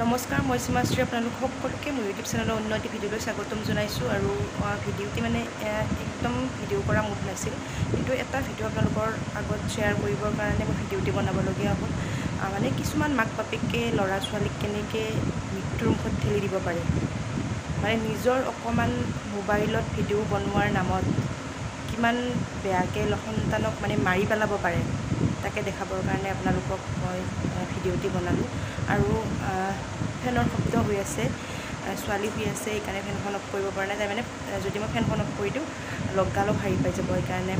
নমস্কাৰ, মই সীমাশ্ৰী। আপোনালোক সকলোকে মোৰ ইউটিউব চেনেলৰ উন্নতি ভিডিঅ'লৈ স্বাগতম জনাইছোঁ। আৰু ভিডিঅ'টি মানে একদম ভিডিঅ' কৰা মুড নাছিল, কিন্তু এটা ভিডিঅ' আপোনালোকৰ আগত শ্বেয়াৰ কৰিবৰ কাৰণে মই ভিডিঅ'টি বনাবলগীয়া হ'ল। মানে কিছুমান মাক বাপেকে ল'ৰা ছোৱালীক কেনেকৈ মৃত্যুৰ মুখত ঠেলি দিব পাৰে, মানে নিজৰ অকণমান মোবাইলত ভিডিঅ' বনোৱাৰ নামত কিমান বেয়াকৈ সন্তানক মানে মাৰি পেলাব পাৰে, তাকে দেখাবৰ কাৰণে আপোনালোকক মই ভিডিঅ'টি বনালোঁ। আৰু ফেনৰ শব্দ হৈ আছে, ছোৱালী শুই আছে, সেইকাৰণে ফেনখন অফ কৰিব পৰা নাই। তাৰমানে যদি মই ফেনখন অফ কৰি দিওঁ লগালগ হাৰি পাই যাব, সেইকাৰণে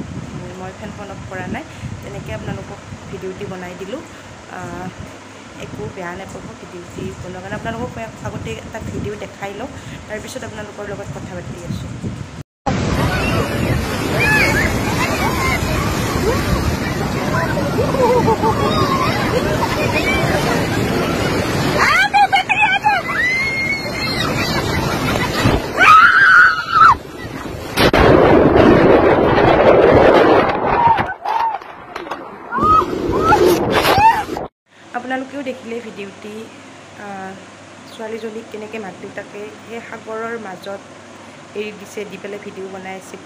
মই ফেনখন অফ কৰা নাই। তেনেকৈ আপোনালোকক ভিডিঅ'টি বনাই দিলোঁ। একো বেয়া নাপাব ভিডিঅ'টি বনোৱাৰ কাৰণে। আপোনালোকক মই আগতে এটা ভিডিঅ' দেখাই লওঁ, তাৰপিছত আপোনালোকৰ লগত কথা পাতি আছোঁ। আপোনালোকেও দেখিলে ভিডিঅ'টি, ছোৱালীজনীক কেনেকৈ মাক দেউতাকে সেই সাগৰৰ মাজত এৰি দিছে, দি পেলাই ভিডিঅ' বনাই আছিল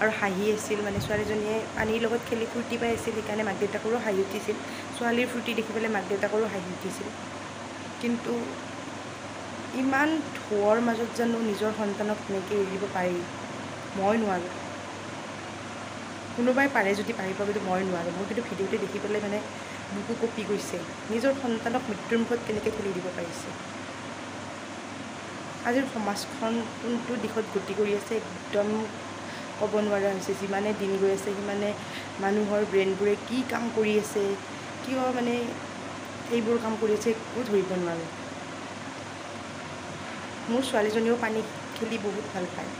আৰু হাঁহি আছিল। মানে ছোৱালীজনীয়ে পানীৰ লগত খেলি ফূৰ্তি পাই আছিল, সেইকাৰণে মাক দেউতাকৰো হাঁহি উঠিছিল। ছোৱালীৰ ফূৰ্তি দেখি পেলাই মাক দেউতাকৰো হাঁহি উঠিছিল। কিন্তু ইমান ঢৌৰ মাজত জানো নিজৰ সন্তানক কেনেকৈ এৰি দিব পাৰি? মই নোৱাৰোঁ। কোনোবাই পাৰে যদি পাৰিব, কিন্তু মই নোৱাৰোঁ। মই কিন্তু ভিডিঅ'টো দেখি পেলাই মানে বুকু কঁপি গৈছে। নিজৰ সন্তানক মৃত্যুৰ মুখত কেনেকৈ ঠেলি দিব পাৰিছে। আজিৰ সমাজখন কোনটো দিশত গতি কৰি আছে একদম ক'ব নোৱাৰা হৈছে। যিমানে দিন গৈ আছে সিমানে মানুহৰ ব্ৰেইনবোৰে কি কাম কৰি আছে, কিয় মানে এইবোৰ কাম কৰি আছে একো ধৰিব নোৱাৰোঁ। মোৰ ছোৱালীজনীও পানী খেলি বহুত ভাল পায়।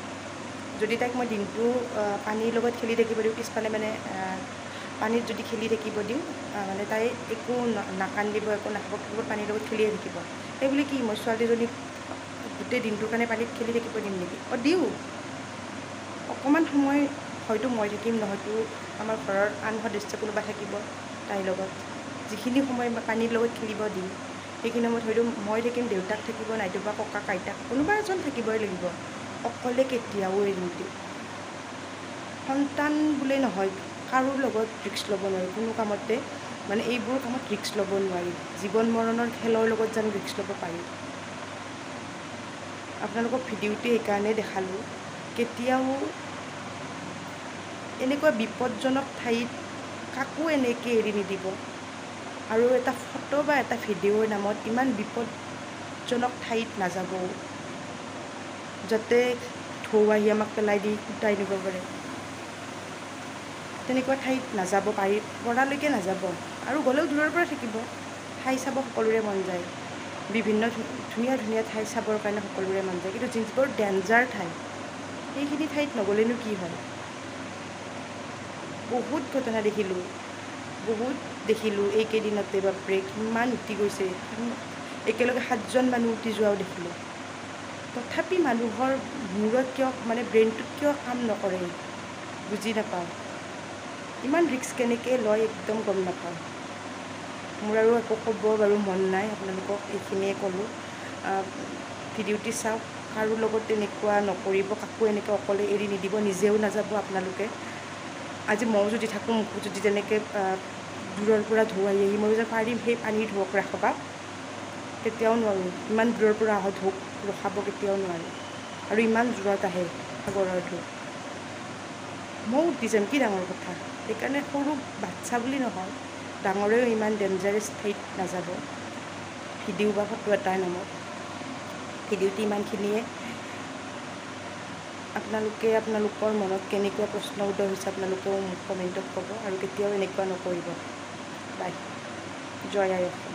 যদি তাইক মই দিনটো পানীৰ লগত খেলি থাকিব দিওঁ, পিছফালে মানে পানীত যদি খেলি থাকিব দিওঁ, মানে তাই একো নাকান্দিব, একো নাখাব, কেৱল পানীৰ লগত খেলিয়ে থাকিব। সেইবুলি কি মই ছোৱালীজনীক গোটেই দিনটোৰ কাৰণে পানীত খেলি থাকিব দিম নেকি? দিওঁ। অকণমান সময় হয়তো মই থাকিম, নহয়তো আমাৰ ঘৰৰ আন সদস্য কোনোবা থাকিব তাইৰ লগত। যিখিনি সময় পানীৰ লগত খেলিব দিম, সেইখিনি সময়ত হয়তো মই থাকিম, দেউতাক থাকিব, নাইতোবা ককাক আইতাক কোনোবা এজন থাকিবই লাগিব। অকলে কেতিয়াও এৰি নিদিওঁ। সন্তান বোলে নহয়, কাৰো লগত ৰিস্ক ল'ব নোৱাৰি কোনো কামতে। মানে এইবোৰ কামত ৰিস্ক ল'ব নোৱাৰি। জীৱন মৰণৰ খেলৰ লগত জানো ৰিস্ক ল'ব পাৰি? আপোনালোকক ভিডিঅ'টি সেইকাৰণে দেখালোঁ। কেতিয়াও এনেকুৱা বিপদজনক ঠাইত কাকো এনেকৈ এৰি নিদিব। আৰু এটা ফটো বা এটা ভিডিঅ'ৰ নামত ইমান বিপদজনক ঠাইত নাযাব, যাতে ঢৌ আহি আমাক পেলাই দি উটাই নিব পাৰে। তেনেকুৱা ঠাইত নাযাব, পৰালৈকে নাযাব। আৰু গ'লেও দূৰৰ পৰা থাকিব। ঠাই চাব সকলোৰে মন যায়, বিভিন্ন ধুনীয়া ধুনীয়া ঠাই চাবৰ কাৰণে সকলোৰে মন যায়, কিন্তু যিবোৰ ডেঞ্জাৰ ঠাই সেইখিনি ঠাইত নগ'লেনো কি হয়? বহুত ঘটনা দেখিলোঁ এইকেইদিনতে। বাপৰে কিমান উটি গৈছে, একেলগে 7জন মানুহ উটি যোৱাও দেখিলোঁ। তথাপি মানুহৰ মূৰত কিয়, মানে ব্ৰেইনটোত কিয় কাম নকৰে বুজি নাপাওঁ। ইমান ৰিস্ক কেনেকৈ লয় একদম গম নাপাওঁ। মোৰ আৰু একো ক'ব বাৰু মন নাই, আপোনালোকক এইখিনিয়ে ক'লোঁ। ভিডিঅ'টি চাওক, কাৰো লগত তেনেকুৱা নকৰিব, কাকো এনেকৈ অকলে এৰি নিদিব, নিজেও নাযাব আপোনালোকে। আজি ময়ো যদি থাকোঁ, মোকো যদি তেনেকৈ দূৰৰ পৰা ঢৌ আহি মই যে পাৰিম সেই পানীৰ ঢৌক ৰাখাব? কেতিয়াও নোৱাৰোঁ। ইমান দূৰৰ পৰা অহা ঢৌক ৰখাব কেতিয়াও নোৱাৰোঁ। আৰু ইমান জোৰত আহে সাগৰৰ ঢৌ, ময়ো উটি যাম, কি ডাঙৰ কথা। সেইকাৰণে সৰু বাচ্ছা বুলি নহয়, ডাঙৰেও ইমান ডেঞ্জাৰাছ ঠাইত নাযাব ভিডিঅ' বা ফটো এটাৰ নামত। ভিডিঅ'টি ইমানখিনিয়ে। আপোনালোকে আপোনালোকৰ মনত কেনেকুৱা প্ৰশ্ন উদয় হৈছে আপোনালোকেও মোক কমেণ্টত ক'ব, আৰু কেতিয়াও এনেকুৱা নকৰিব। বাই। জয় আই অসম।